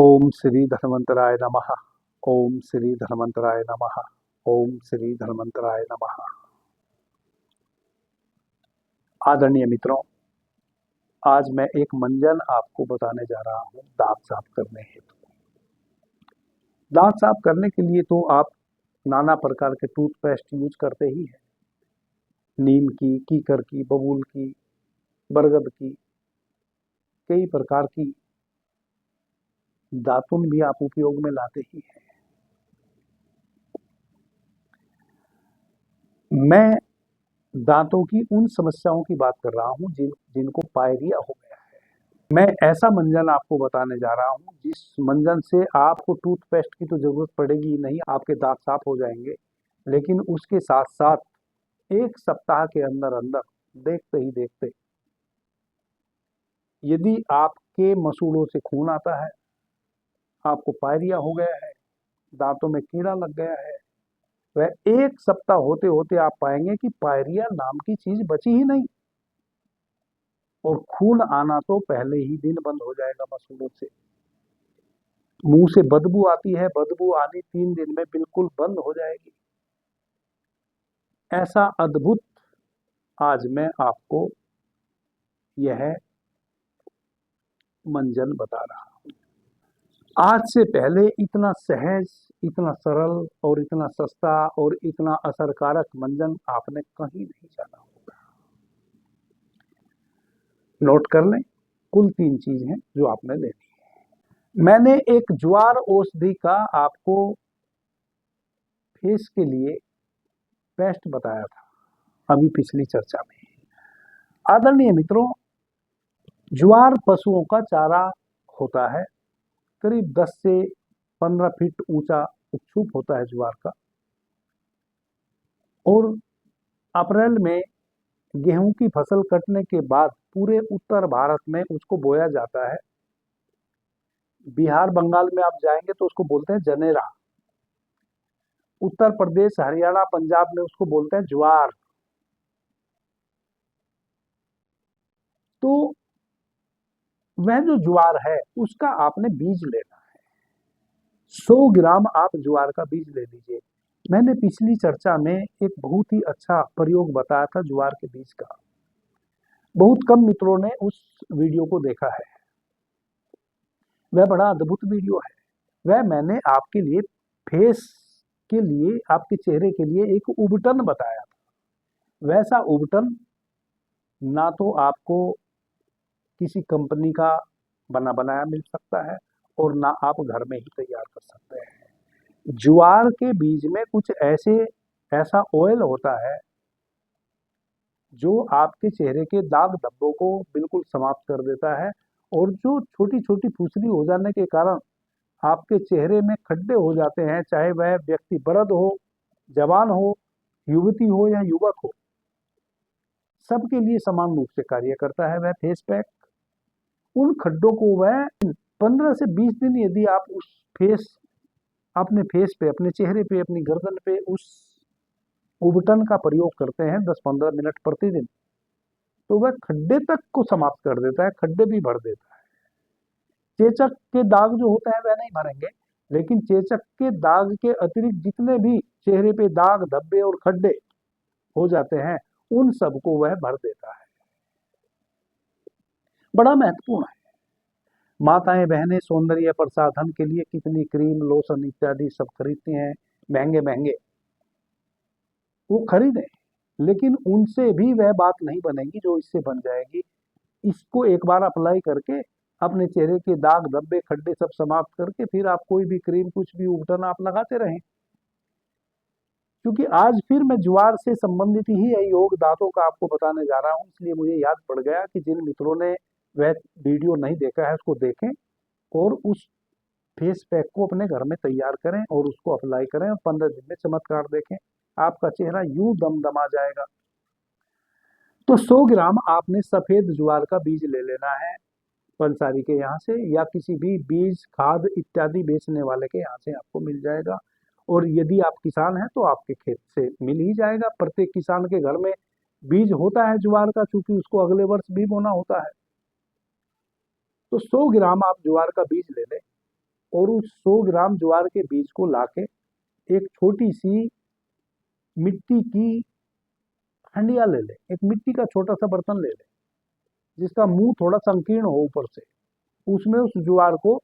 ओम श्री धन्वंतराय नमः। ओम श्री धन्वंतराय नमः। ओम श्री धन्वंतराय नमः। आदरणीय मित्रों, आज मैं एक मंजन आपको बताने जा रहा हूं दांत साफ करने हेतु। दांत साफ करने के लिए तो आप नाना प्रकार के टूथपेस्ट यूज करते ही हैं। नीम की, कीकर की, बबूल की, बरगद की, कई प्रकार की दातुन भी आप उपयोग में लाते ही हैं। मैं दांतों की उन समस्याओं की बात कर रहा हूं जिनको पायरिया हो गया है। मैं ऐसा मंजन आपको बताने जा रहा हूं जिस मंजन से आपको टूथपेस्ट की तो जरूरत पड़ेगी ही नहीं, आपके दांत साफ हो जाएंगे। लेकिन उसके साथ साथ एक सप्ताह के अंदर अंदर देखते ही देखते यदि आपके मसूड़ों से खून आता है, आपको पायरिया हो गया है, दांतों में कीड़ा लग गया है, वह एक सप्ताह होते होते आप पाएंगे कि पायरिया नाम की चीज बची ही नहीं और खून आना तो पहले ही दिन बंद हो जाएगा मसूड़ों से। मुंह से बदबू आती है, बदबू आनी 3 दिन में बिल्कुल बंद हो जाएगी। ऐसा अद्भुत आज मैं आपको यह मंजन बता रहा हूं। आज से पहले इतना सहज, इतना सरल और इतना सस्ता और इतना असरकारक मंजन आपने कहीं नहीं जाना होगा। नोट कर लें, कुल 3 चीज हैं जो आपने लेनी है। मैंने एक ज्वार औषधि का आपको फेस के लिए पेस्ट बताया था अभी पिछली चर्चा में। आदरणीय मित्रों, ज्वार पशुओं का चारा होता है। करीब 10 से 15 फीट ऊंचा उच्छूप होता है ज्वार का, और अप्रैल में गेहूं की फसल कटने के बाद पूरे उत्तर भारत में उसको बोया जाता है। बिहार बंगाल में आप जाएंगे तो उसको बोलते हैं जनेरा। उत्तर प्रदेश, हरियाणा, पंजाब में उसको बोलते हैं ज्वार। तो वह जो ज्वार है उसका आपने बीज लेना है। 100 ग्राम आप ज्वार का बीज ले लीजिए। मैंने पिछली चर्चा में एक बहुत ही अच्छा प्रयोग बताया था ज्वार के बीज का। बहुत कम मित्रों ने उस वीडियो को देखा है। वह बड़ा अद्भुत वीडियो है। वह मैंने आपके लिए फेस के लिए, आपके चेहरे के लिए एक उबटन बताया था। वैसा उबटन ना तो आपको किसी कंपनी का बना बनाया मिल सकता है और ना आप घर में ही तैयार कर सकते हैं। ज्वार के बीज में कुछ ऐसा ऑयल होता है जो आपके चेहरे के दाग धब्बों को बिल्कुल समाप्त कर देता है, और जो छोटी छोटी फुंसी हो जाने के कारण आपके चेहरे में खड्डे हो जाते हैं, चाहे वह व्यक्ति वृद्ध हो, जवान हो, युवती हो या युवक हो, सबके लिए समान रूप से कार्य करता है वह फेस पैक। उन खड्डों को वह 15 से 20 दिन यदि आप अपने फेस पे, अपने चेहरे पे, अपनी गर्दन पे उस उबटन का प्रयोग करते हैं 10-15 मिनट प्रतिदिन, तो वह खड्डे तक को समाप्त कर देता है, खड्डे भी भर देता है। चेचक के दाग जो होते हैं वह नहीं भरेंगे, लेकिन चेचक के दाग के अतिरिक्त जितने भी चेहरे पे दाग धब्बे और खड्डे हो जाते हैं उन सबको वह भर देता है। बड़ा महत्वपूर्ण है। माताएं बहनें सौंदर्य प्रसाधन के लिए कितनी क्रीम, लोशन इत्यादि सब खरीदती हैं, महंगे महंगे, वो खरीदें, लेकिन उनसे भी वह बात नहीं बनेगी जो इससे बन जाएगी। इसको एक बार अप्लाई करके अपने चेहरे के दाग धब्बे खड्डे सब समाप्त करके फिर आप कोई भी क्रीम, कुछ भी उबटन आप लगाते रहें। क्योंकि आज फिर मैं ज्वार से संबंधित ही योग दांतों का आपको बताने जा रहा हूं, इसलिए मुझे याद पड़ गया कि जिन मित्रों ने वह वीडियो नहीं देखा है उसको देखें और उस फेस पैक को अपने घर में तैयार करें और उसको अप्लाई करें और 15 दिन में चमत्कार देखें। आपका चेहरा यूं दमदमा जाएगा। तो 100 ग्राम आपने सफेद ज्वार का बीज ले लेना है पंसारी के यहाँ से, या किसी भी बीज, खाद इत्यादि बेचने वाले के यहाँ से आपको मिल जाएगा। और यदि आप किसान हैं तो आपके खेत से मिल ही जाएगा। प्रत्येक किसान के घर में बीज होता है ज्वार का, चूंकि उसको अगले वर्ष भी बोना होता है। तो 100 ग्राम आप ज्वार का बीज ले लें। और उस 100 ग्राम ज्वार के बीज को लाके एक छोटी सी मिट्टी की हंडिया ले ले, एक मिट्टी का छोटा सा बर्तन ले ले जिसका मुंह थोड़ा संकीर्ण हो ऊपर से। उसमें उस ज्वार को,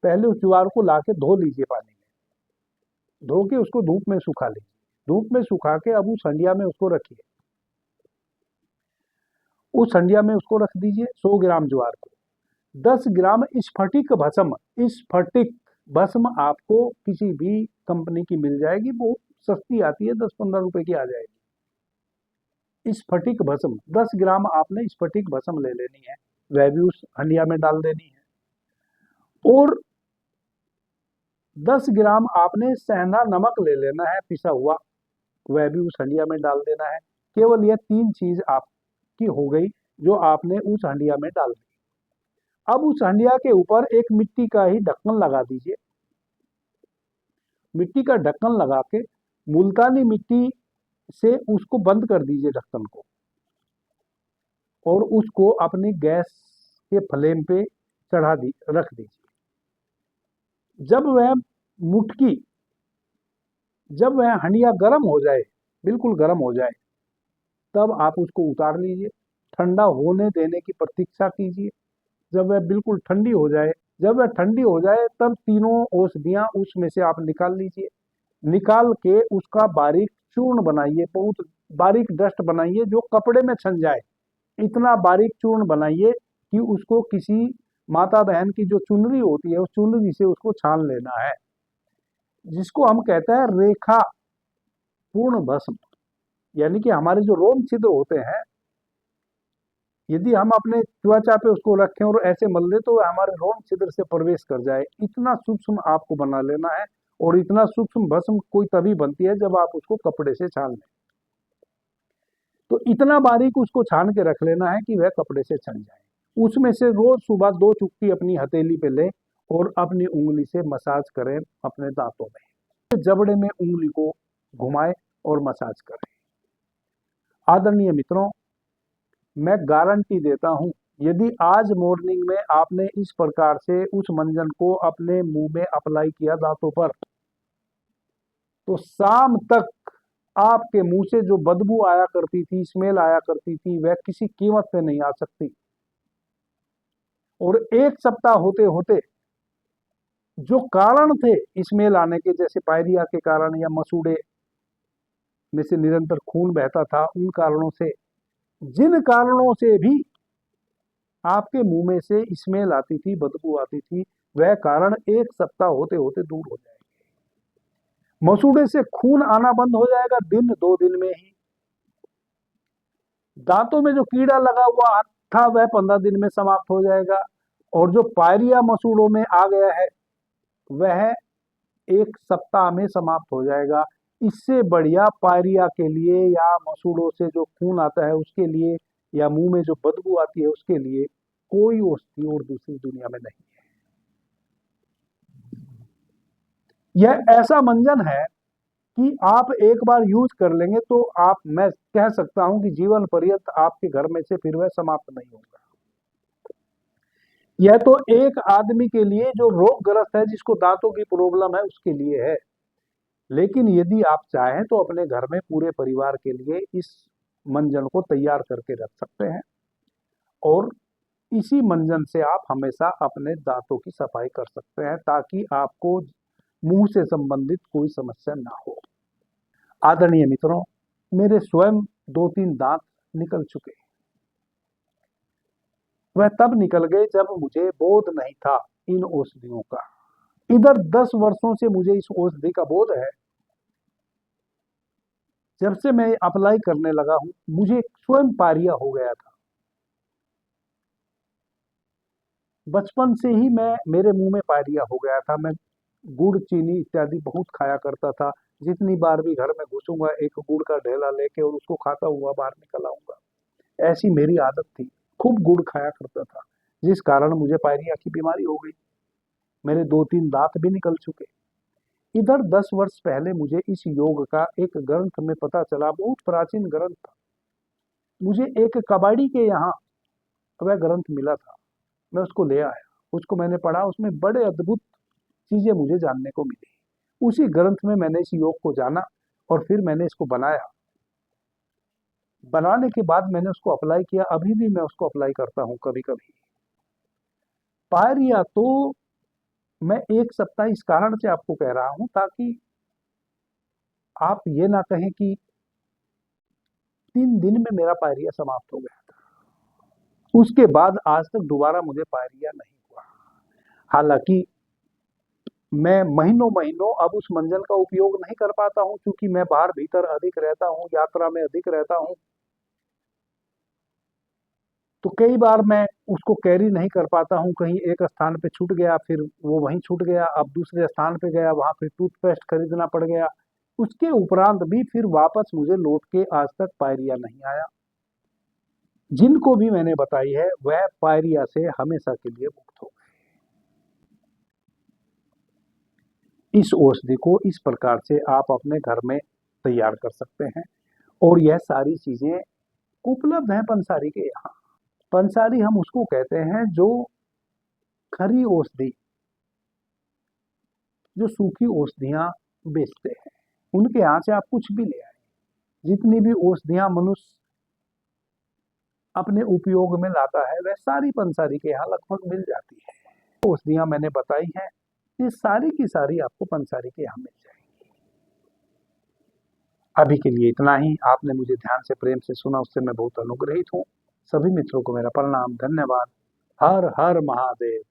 पहले उस ज्वार को लाके धो लीजिए, पानी में धो के उसको धूप में सुखा लीजिए। धूप में सुखा के अब उस हंडिया में उसको रखिए। उस हंडिया में उसको रख दीजिए 100 ग्राम ज्वार को। 10 ग्राम स्फटिक भस्म, स्फटिक भस्म आपको किसी भी कंपनी की मिल जाएगी, बहुत सस्ती आती है, 10-15 रुपए की आ जाएगी। स्फटिक भस्म 10 ग्राम आपने स्फटिक भस्म ले लेनी है, वह भी उस हंडिया में डाल देनी है। और 10 ग्राम आपने सेंधा नमक ले लेना है पिसा हुआ, वह भी उस हंडिया में डाल देना है। केवल यह 3 चीज आपकी हो गई जो आपने उस हंडिया में डाल दी। अब उस हंडिया के ऊपर एक मिट्टी का ही ढक्कन लगा दीजिए। मिट्टी का ढक्कन लगा के मुल्तानी मिट्टी से उसको बंद कर दीजिए ढक्कन को, और उसको अपनी गैस के फ्लेम पे रख दीजिए। जब वह हंडिया गर्म हो जाए, बिल्कुल गर्म हो जाए, तब आप उसको उतार लीजिए। ठंडा होने देने की प्रतीक्षा कीजिए। जब वह बिल्कुल ठंडी हो जाए, जब वह ठंडी हो जाए तब तीनों औषधियां उसमें से आप निकाल लीजिए। निकाल के उसका बारीक चूर्ण बनाइए, बहुत बारीक डस्ट बनाइए जो कपड़े में छन जाए। इतना बारीक चूर्ण बनाइए कि उसको किसी माता बहन की जो चुनरी होती है उस चुनरी से उसको छान लेना है, जिसको हम कहते हैं रेखा पूर्ण भस्म। यानी कि हमारे जो रोम छिद्र होते हैं, यदि हम अपने त्वचा पे उसको रखें और ऐसे मल ले तो हमारे रोम छिद्र से प्रवेश कर जाए। इतना सूक्ष्म आपको बना लेना है, और इतना सूक्ष्म भस्म कोई तभी बनती है जब आप उसको कपड़े से छान लें। तो इतना बारीक उसको छान के रख लेना है कि वह कपड़े से छन जाए। उसमें से रोज सुबह 2 चुटकी अपनी हथेली पे ले और अपनी उंगली से मसाज करें अपने दांतों में, जबड़े में उंगली को घुमाए और मसाज करें। आदरणीय मित्रों, मैं गारंटी देता हूं, यदि आज मॉर्निंग में आपने इस प्रकार से उस मंजन को अपने मुंह में अप्लाई किया दांतों पर, तो शाम तक आपके मुंह से जो बदबू आया करती थी, स्मेल आया करती थी, वह किसी कीमत पे नहीं आ सकती। और 1 सप्ताह होते होते जो कारण थे स्मेल आने के, जैसे पायरिया के कारण या मसूड़े में से निरंतर खून बहता था, उन कारणों से, जिन कारणों से भी आपके मुंह में से स्मेल आती थी, बदबू आती थी, वह कारण 1 सप्ताह होते होते दूर हो जाएंगे। मसूड़े से खून आना बंद हो जाएगा 1-2 दिन में ही। दांतों में जो कीड़ा लगा हुआ था वह 15 दिन में समाप्त हो जाएगा। और जो पायरिया मसूड़ों में आ गया है वह 1 सप्ताह में समाप्त हो जाएगा। इससे बढ़िया पायरिया के लिए या मसूड़ों से जो खून आता है उसके लिए, या मुंह में जो बदबू आती है उसके लिए कोई औषधि और दूसरी दुनिया में नहीं है। यह ऐसा मंजन है कि आप एक बार यूज कर लेंगे तो मैं कह सकता हूं कि जीवन पर्यंत आपके घर में से फिर वह समाप्त नहीं होगा। यह तो एक आदमी के लिए जो रोगग्रस्त है, जिसको दांतों की प्रॉब्लम है, उसके लिए है। लेकिन यदि आप चाहें तो अपने घर में पूरे परिवार के लिए इस मंजन को तैयार करके रख सकते हैं, और इसी मंजन से आप हमेशा अपने दांतों की सफाई कर सकते हैं, ताकि आपको मुंह से संबंधित कोई समस्या ना हो। आदरणीय मित्रों, मेरे स्वयं 2-3 दांत निकल चुके। वह तब निकल गए जब मुझे बोध नहीं था इन औषधियों का। इधर 10 वर्षों से मुझे इस औषधि का बोध है। जब से मैं अप्लाई करने लगा हूं, मुझे स्वयं पायरिया हो गया था। बचपन से ही मेरे मुंह में पायरिया हो गया था। मैं गुड़, चीनी इत्यादि बहुत खाया करता था। जितनी बार भी घर में घुसूंगा, एक गुड़ का ढेला लेके और उसको खाता हुआ बाहर निकल आऊंगा। ऐसी मेरी आदत थी, खूब गुड़ खाया करता था, जिस कारण मुझे पायरिया की बीमारी हो गई। मेरे 2-3 दांत भी निकल चुके। इधर 10 वर्ष पहले मुझे इस योग का एक ग्रंथ में पता चला, बहुत प्राचीन ग्रंथ था। मुझे एक कबाड़ी के यहाँ वह ग्रंथ मिला था, मैं उसको ले आया, उसको मैंने पढ़ा। उसमें बड़े अद्भुत चीजें मुझे जानने को मिली। उसी ग्रंथ में मैंने इस योग को जाना और फिर मैंने इसको बनाया। बनाने के बाद मैंने उसको अप्लाई किया, अभी भी मैं उसको अप्लाई करता हूं कभी कभी। पायरिया तो मैं एक सप्ताह इस कारण से आपको कह रहा हूं ताकि आप ये ना कहें कि 3 दिन में मेरा पायरिया समाप्त हो गया था, उसके बाद आज तक दोबारा मुझे पायरिया नहीं हुआ। हालांकि मैं महीनों महीनों अब उस मंजन का उपयोग नहीं कर पाता हूं, क्योंकि मैं बाहर भीतर अधिक रहता हूं, यात्रा में अधिक रहता हूं, तो कई बार मैं उसको कैरी नहीं कर पाता हूं। कहीं एक स्थान पे छूट गया, फिर वो वहीं छूट गया, अब दूसरे स्थान पे गया, वहां फिर टूथपेस्ट खरीदना पड़ गया। उसके उपरांत भी फिर वापस मुझे लौट के आज तक पायरिया नहीं आया। जिनको भी मैंने बताई है वह पायरिया से हमेशा के लिए मुक्त हो गए। इस औषधि को इस प्रकार से आप अपने घर में तैयार कर सकते हैं, और यह सारी चीजें उपलब्ध हैं पंसारी के यहाँ। पंसारी हम उसको कहते हैं जो खरी औषधि, जो सूखी औषधियां बेचते हैं, उनके यहाँ से आप कुछ भी ले आए। जितनी भी औषधियां मनुष्य अपने उपयोग में लाता है वह सारी पंसारी के यहाँ लगभग मिल जाती है। औषधियां मैंने बताई हैं, ये सारी की सारी आपको पंसारी के यहाँ मिल जाएगी। अभी के लिए इतना ही। आपने मुझे ध्यान से प्रेम से सुना, उससे मैं बहुत अनुग्रहित हूँ। सभी मित्रों को मेरा प्रणाम, धन्यवाद। हर हर महादेव।